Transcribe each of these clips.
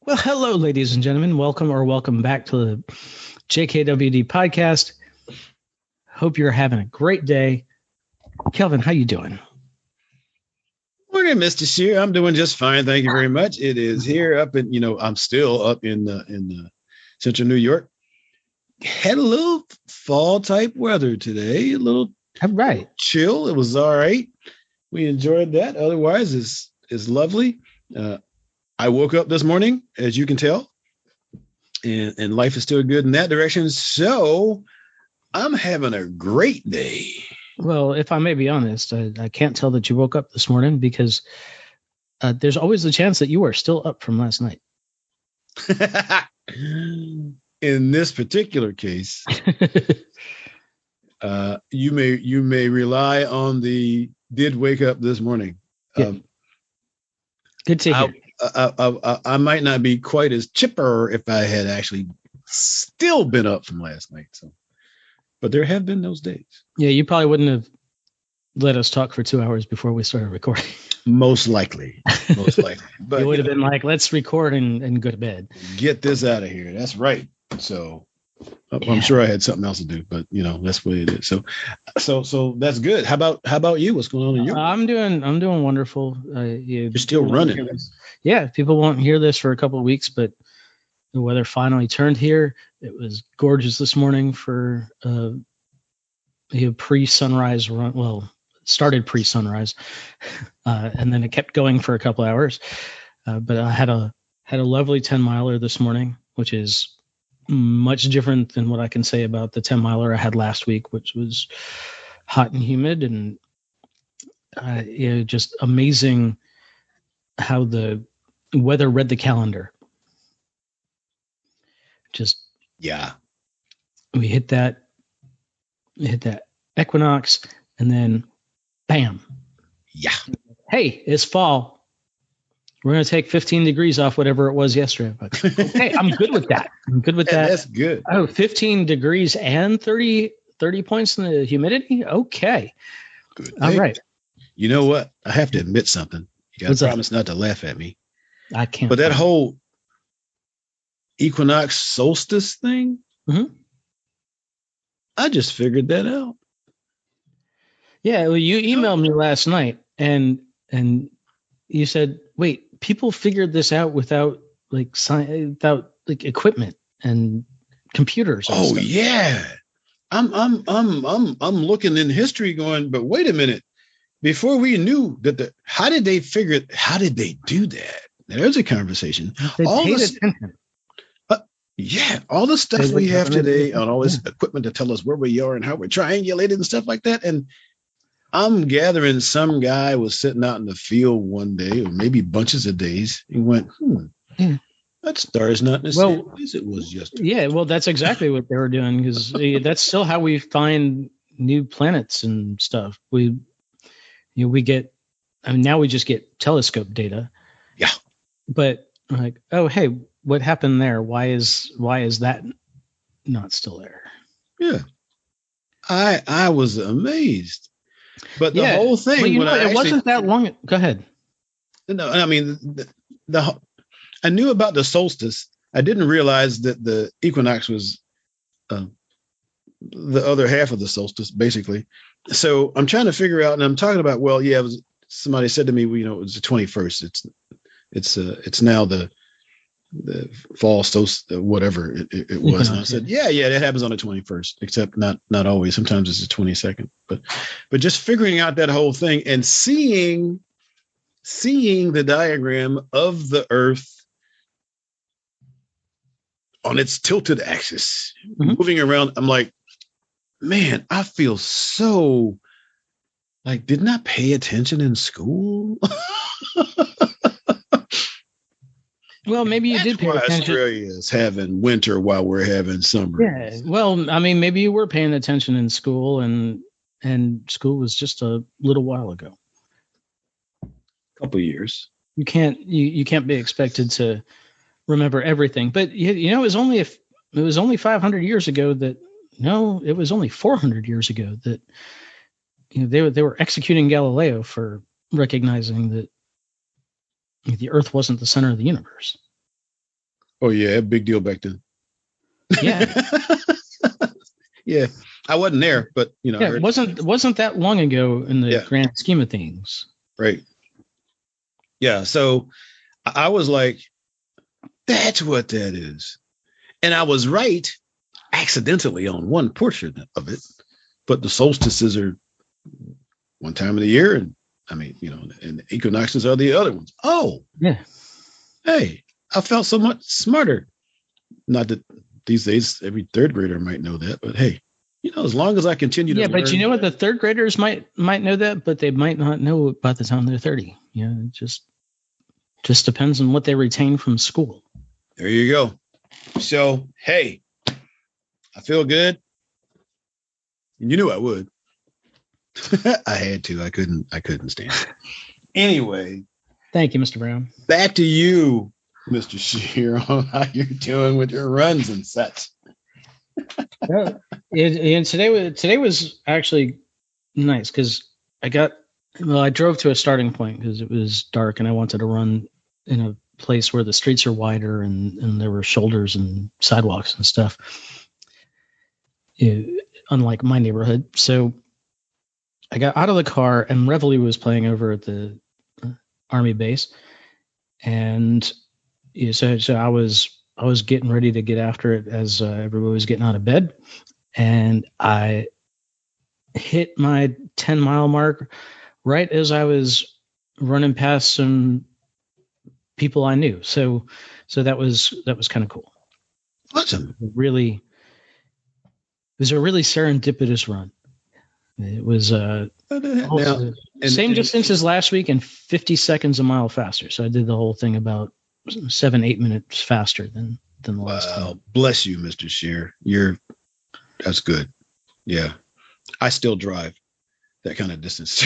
Well, hello, ladies and gentlemen. Welcome back to the JKWD podcast. Hope you're having a great day. Kelvin, how you doing? Morning, Mr. Shear. I'm doing just fine. Thank you very much. It is here up in, I'm still up in central New York. Had a little fall type weather today, a little All right. chill. It was all right. We enjoyed that. Otherwise, it's lovely. I woke up this morning, as you can tell, and life is still good in that direction. So I'm having a great day. Well, if I may be honest, I can't tell that you woke up this morning because there's always the chance that you are still up from last night. In this particular case, you may rely on the did wake up this morning. Yeah. Good to hear. I might not be quite as chipper if I had actually still been up from last night. So, but there have been those days. Yeah, you probably wouldn't have let us talk for 2 hours before we started recording. Most likely. But you would have been like, let's record and go to bed. Get this out of here. That's right. So I'm sure I had something else to do, but that's what it is. So that's good. How about you? What's going on in you? I'm doing wonderful. You're still running. Yeah, people won't hear this for a couple of weeks, but the weather finally turned here. It was gorgeous this morning for a pre-sunrise run. Well, it started pre-sunrise, and then it kept going for a couple hours. But I had a lovely 10-miler this morning, which is much different than what I can say about the 10-miler I had last week, which was hot and humid and just amazing how the weather read the calendar. Just we hit that equinox, and then bam. Yeah. Hey, it's fall. We're going to take 15 degrees off whatever it was yesterday. But okay, I'm good with that. That's good. Oh, 15 degrees and 30 points in the humidity? Okay. Good. All right. You know what? I have to admit something. You got to promise not to laugh at me. I can't. But that whole equinox solstice thing, I just figured that out. Yeah, well, you emailed me last night, and you said, "Wait, people figured this out without equipment and computers." And stuff. Yeah, I'm looking in history, going, but wait a minute. Before we knew that, how did they do that? Now, there's a conversation. They paid attention. All the stuff we have today on all this equipment to tell us where we are and how we're triangulated and stuff like that. And I'm gathering some guy was sitting out in the field one day, or maybe bunches of days, and went, that star is not in the same place it was yesterday. Yeah, well, that's exactly what they were doing, because that's still how we find new planets and stuff. We get, now we just get telescope data. Yeah. But like, oh, hey, what happened there? Why is that not still there? Yeah. I was amazed. But the whole thing, it wasn't that long. Go ahead. No, I mean, I knew about the solstice. I didn't realize that the equinox was the other half of the solstice, basically. So I'm trying to figure out, and I'm talking about, somebody said to me, it was the 21st. It's now the fall solstice, whatever it was. And I said, yeah, that happens on the 21st, except not always. Sometimes it's the 22nd. But just figuring out that whole thing and seeing the diagram of the Earth on its tilted axis, moving around, I'm like, man, I feel so like, didn't I pay attention in school? Well, maybe you did pay attention. Australia is having winter while we're having summer. Yeah. Well, I mean, maybe you were paying attention in school, and school was just a little while ago. A couple of years. You can't be expected to remember everything. But it was only 500 years ago that. No, it was only 400 years ago that they were executing Galileo for recognizing that the Earth wasn't the center of the universe. Oh yeah, big deal back then. Yeah. Yeah, I wasn't there, but I Yeah, it heard. wasn't that long ago in the Yeah, grand scheme of things. right. Yeah, so I was like, that's what that is, and I was right accidentally on one portion of it, but the solstices are one time of the year, and I mean, and the equinoxes are the other ones. Oh, Yeah. hey, I felt so much smarter. Not that these days every third grader might know that, but hey, as long as I continue to Yeah, but you learn. know what? The third graders might know that, but they might not know it by the time they're 30. It just depends on what they retain from school. There you go. So hey, I feel good. And you knew I would. I had to. I couldn't stand it. Anyway, Thank you, Mr. Brown. back to you, Mr. Shear, on how you're doing with your runs and such. And today was actually nice because I drove to a starting point because it was dark and I wanted to run in a place where the streets are wider and there were shoulders and sidewalks and stuff. Unlike my neighborhood. So I got out of the car and Reveille was playing over at the Army base. And so I was getting ready to get after it as everybody was getting out of bed. And I hit my 10-mile mark right as I was running past some people I knew. So that was kind of cool. Awesome. It was a really serendipitous run. It was same distance as last week and 50 seconds a mile faster. So I did the whole thing about 7-8 minutes faster than the last time. Bless you, Mr. Shear. That's good. Yeah. I still drive that kind of distance.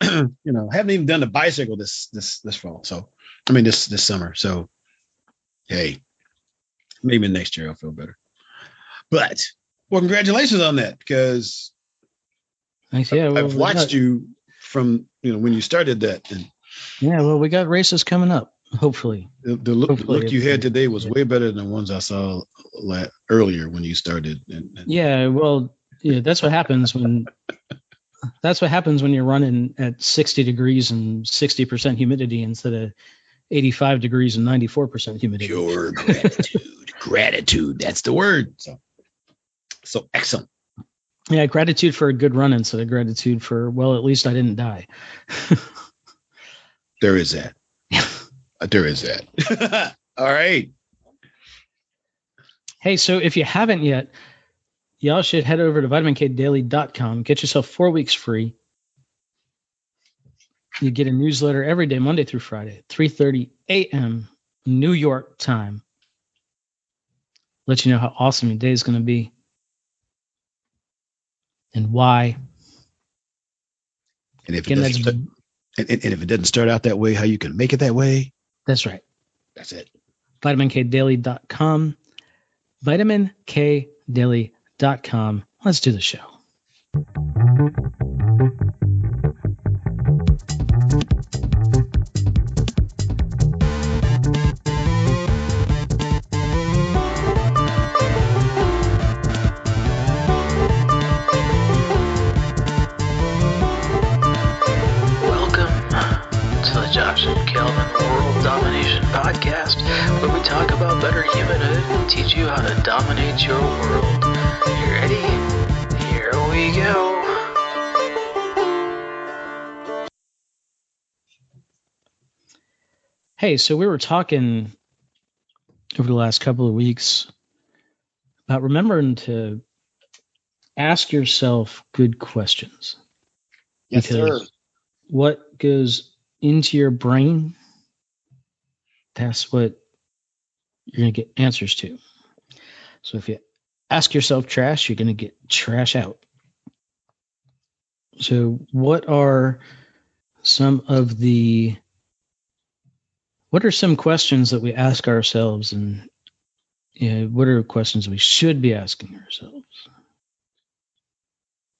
Haven't even done the bicycle this fall. So I mean this summer. So hey, maybe next year I'll feel better. But well, congratulations on that, because I've watched you from when you started that. And we got races coming up. Hopefully, the look you had today was way better than the ones I saw earlier when you started. That's what happens when you're running at 60 degrees and 60% humidity instead of 85 degrees and 94% humidity. Pure gratitude. That's the word. So excellent. Yeah, gratitude for a good run instead of gratitude for, well, at least I didn't die. There is that. There is that. All right. Hey, so if you haven't yet, y'all should head over to vitaminkdaily.com. Get yourself 4 weeks free. You get a newsletter every day, Monday through Friday, 3:30 a.m. New York time. Let you know how awesome your day is going to be and why. And if it doesn't start out that way, how you can make it that way. That's right. That's it. vitaminkdaily.com. vitaminkdaily.com. Let's do the show. Podcast, where we talk about better humanhood and teach you how to dominate your world. You ready? Here we go. Hey, so we were talking over the last couple of weeks about remembering to ask yourself good questions. Yes, sir. What goes into your brain, that's what you're going to get answers to. So if you ask yourself trash, you're going to get trash out. So what are some questions that we ask ourselves, and what are questions we should be asking ourselves?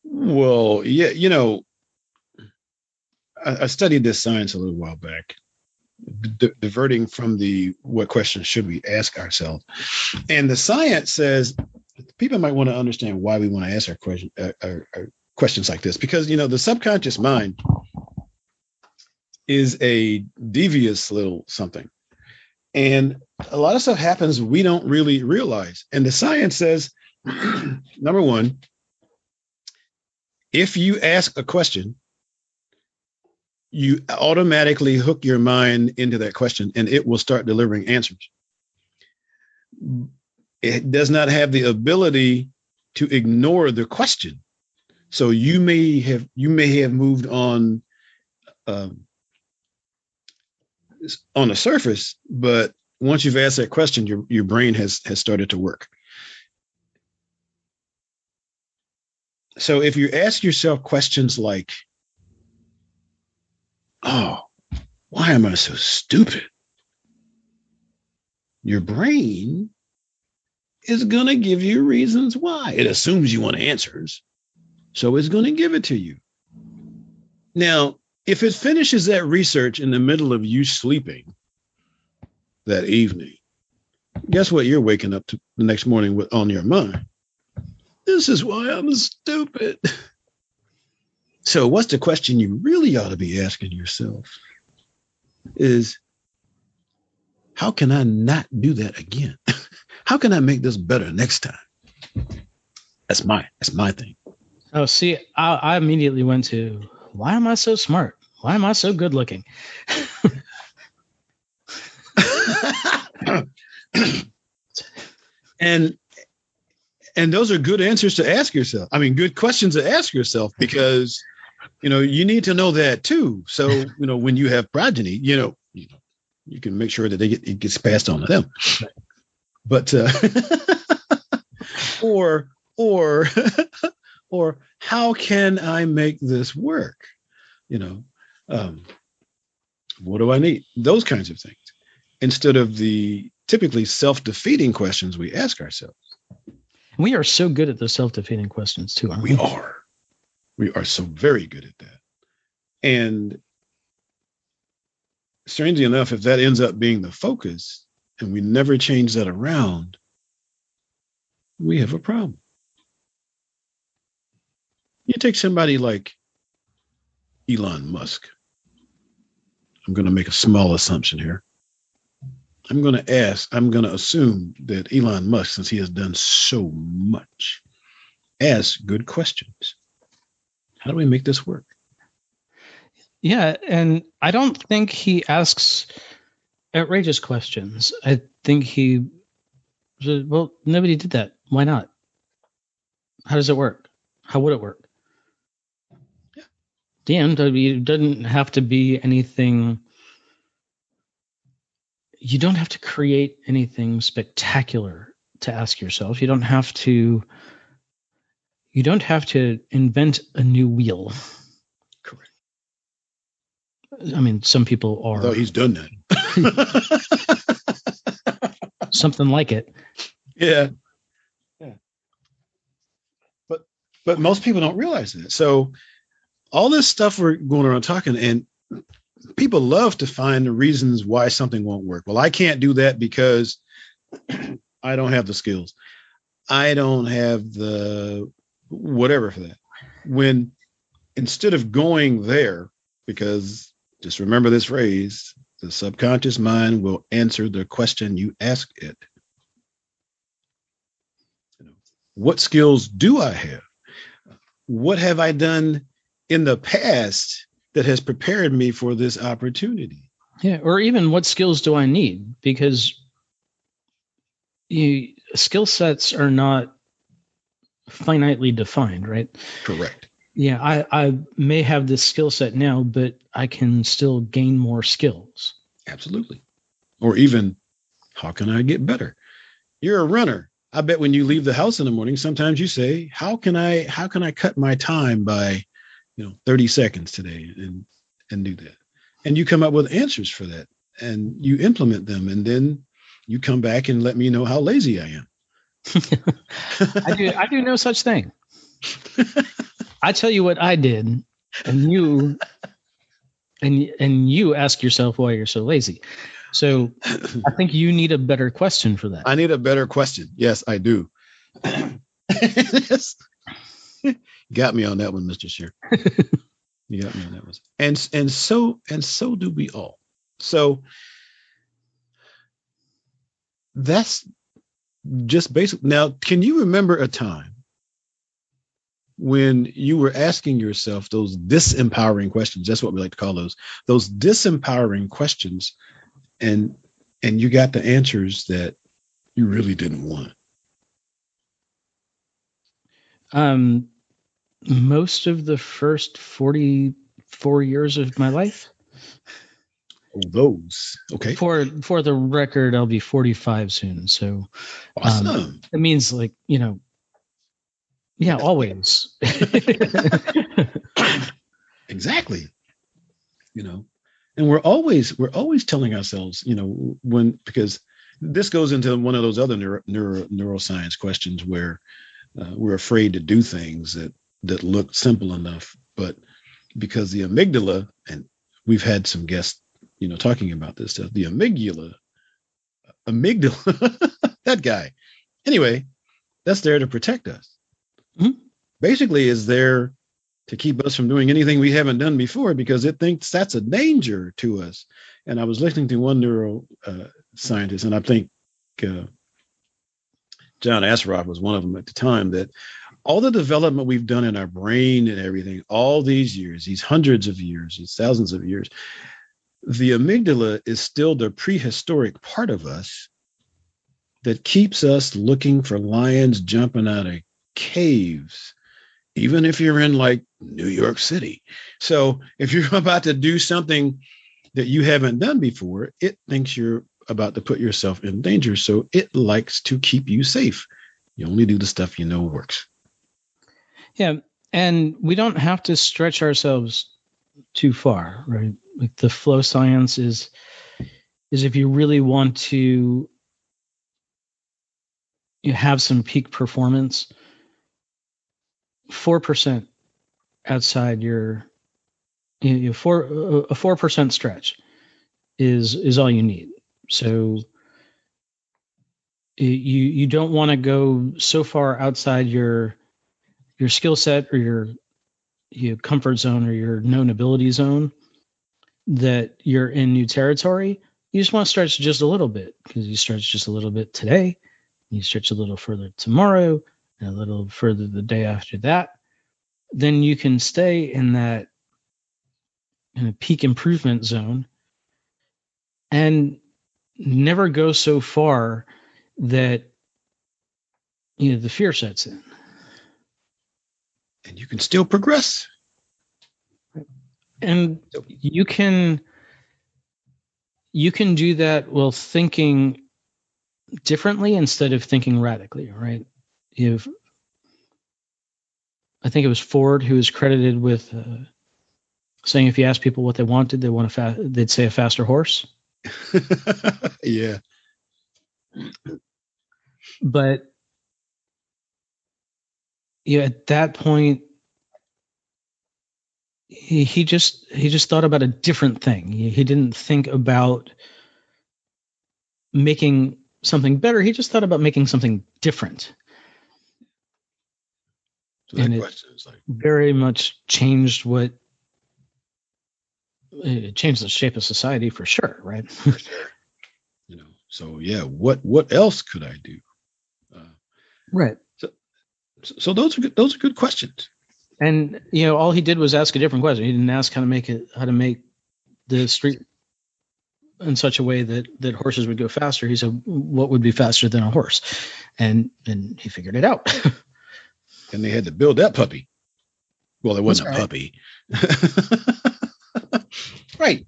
Well, yeah, I studied this science a little while back, diverting from what questions should we ask ourselves. And the science says people might want to understand why we want to ask our questions like this, because the subconscious mind is a devious little something, and a lot of stuff happens we don't really realize. And the science says, number one, if you ask a question, you automatically hook your mind into that question and it will start delivering answers. It does not have the ability to ignore the question. So you may have moved on the surface, but once you've asked that question, your brain has started to work. So if you ask yourself questions like, oh, why am I so stupid? Your brain is going to give you reasons why. It assumes you want answers, so it's going to give it to you. Now, if it finishes that research in the middle of you sleeping that evening, guess what you're waking up to the next morning with on your mind? This is why I'm stupid. So what's the question you really ought to be asking yourself is, how can I not do that again? How can I make this better next time? That's my thing. Oh, see, I immediately went to, why am I so smart? Why am I so good looking? And those are good answers to ask yourself. I mean, good questions to ask yourself, because you need to know that too. So when you have progeny, you can make sure that it gets passed on to them. But or how can I make this work? What do I need? Those kinds of things, instead of the typically self-defeating questions we ask ourselves. We are so good at the self-defeating questions too, aren't we? We are so very good at that. And strangely enough, if that ends up being the focus and we never change that around, we have a problem. You take somebody like Elon Musk. I'm going to make a small assumption here. I'm going to assume that Elon Musk, since he has done so much, asks good questions. How do we make this work? Yeah, and I don't think he asks outrageous questions. I think he said, well, nobody did that. Why not? How does it work? How would it work? Yeah. Dan, it doesn't have to be anything. You don't have to create anything spectacular to ask yourself. You don't have to invent a new wheel. Correct. I mean, some people are. Although he's done that. Something like it. Yeah. But most people don't realize that. So all this stuff we're going around talking, and people love to find the reasons why something won't work. Well, I can't do that because I don't have the skills. I don't have the whatever for that. When instead of going there, because just remember this phrase, the subconscious mind will answer the question you ask it. What skills do I have? What have I done in the past that has prepared me for this opportunity? Yeah, or even what skills do I need? Because skill sets are not finitely defined, right? Correct. Yeah, I may have this skill set now, but I can still gain more skills. Absolutely. Or even, how can I get better? You're a runner. I bet when you leave the house in the morning, sometimes you say, how can I cut my time by 30 seconds today and do that? And you come up with answers for that and you implement them, and then you come back and let me know how lazy I am. I do no such thing. I tell you what I did, and and you ask yourself why you're so lazy. So I think you need a better question for that. I need a better question. Yes, I do. Got me on that one, Mr. Shear. You got me on that one. And so do we all. So that's just basic. Now, can you remember a time when you were asking yourself those disempowering questions? That's what we like to call those disempowering questions, and you got the answers that you really didn't want. Most of the first 44 years of my life. Those. Okay. For the record, I'll be 45 soon. So awesome. It means like, yeah, always. Exactly. And we're always telling ourselves, because this goes into one of those other neuroscience questions where we're afraid to do things that look simple enough, but because the amygdala, and we've had some guests, talking about this stuff, the amygdala, that guy. Anyway, that's there to protect us. Mm-hmm. Basically, is there to keep us from doing anything we haven't done before because it thinks that's a danger to us. And I was listening to one neuroscientist, and I think John Assaraf was one of them at the time, that all the development we've done in our brain and everything, all these years, these hundreds of years, these thousands of years, the amygdala is still the prehistoric part of us that keeps us looking for lions jumping out of caves, even if you're in like New York City. So if you're about to do something that you haven't done before, it thinks you're about to put yourself in danger. So it likes to keep you safe. You only do the stuff you know works. Yeah. And we don't have to stretch ourselves too far, right? Like the flow science is if you really want to have some peak performance, 4% outside your a 4% stretch is all you need. So you don't want to go so far outside your skill set or your comfort zone or your known ability zone that you're in new territory. You just want to stretch just a little bit, because you stretch just a little bit today, you stretch a little further tomorrow, and a little further the day after that. Then you can stay in a peak improvement zone and never go so far that the fear sets in. And you can still progress. And you can do that while thinking differently instead of thinking radically, right? I think it was Ford who was credited with saying if you ask people what they wanted, they'd say a faster horse. Yeah. But at that point, he just thought about a different thing. He didn't think about making something better. He just thought about making something different. So that question is like very much changed it changed the shape of society for sure, right? For sure. So yeah, what else could I do? Right. So those are good questions. And all he did was ask a different question. He didn't ask how to make the street in such a way that horses would go faster. He said, what would be faster than a horse? And he figured it out. And they had to build that puppy. Well, it wasn't a puppy. Right.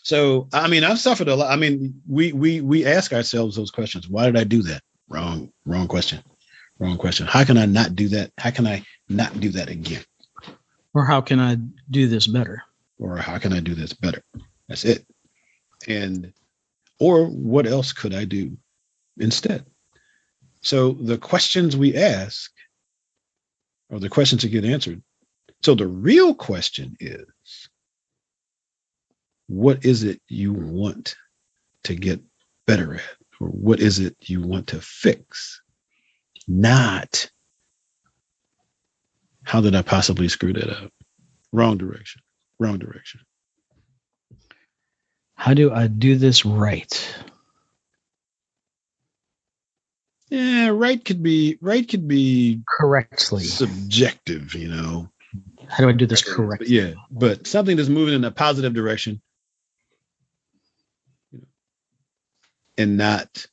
So, I mean, I've suffered a lot. I mean, we ask ourselves those questions. Why did I do that? Wrong question. How can I not do that? How can I not do that again? Or how can I do this better? That's it. Or what else could I do instead? So the questions we ask are the questions that get answered. So the real question is, what is it you want to get better at? Or what is it you want to fix? Not, how did I possibly screw that up? Wrong direction. Wrong direction. How do I do this right? Yeah, right could be Correctly. subjective, you know. How do I do this correctly? Yeah, but something that's moving in a positive direction, and not,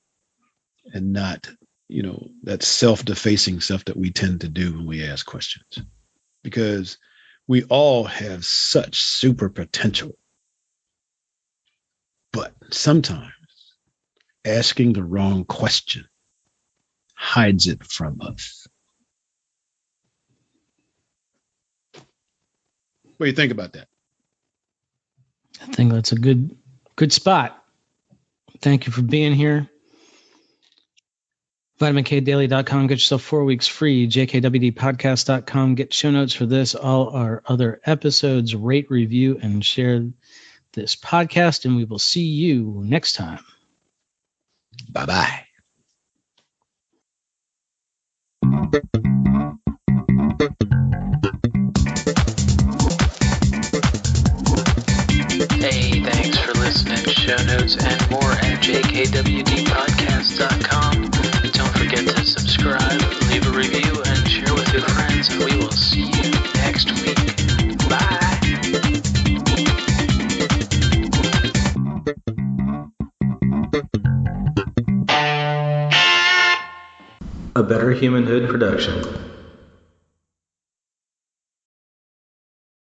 you know, that self-defacing stuff that we tend to do when we ask questions, because we all have such super potential, but sometimes asking the wrong question hides it from us. What do you think about that? I think that's a good spot. Thank you for being here. VitaminKDaily.com. Get yourself 4 weeks free. JKWDpodcast.com. Get show notes for this, all our other episodes. Rate, review, and share this podcast. And we will see you next time. Bye-bye. Hey, thanks for listening. Show notes and more at jkwdpodcast.com. Don't forget to subscribe, leave a review, and share with your friends. And we will see you next week. Bye. A Better Humanhood production.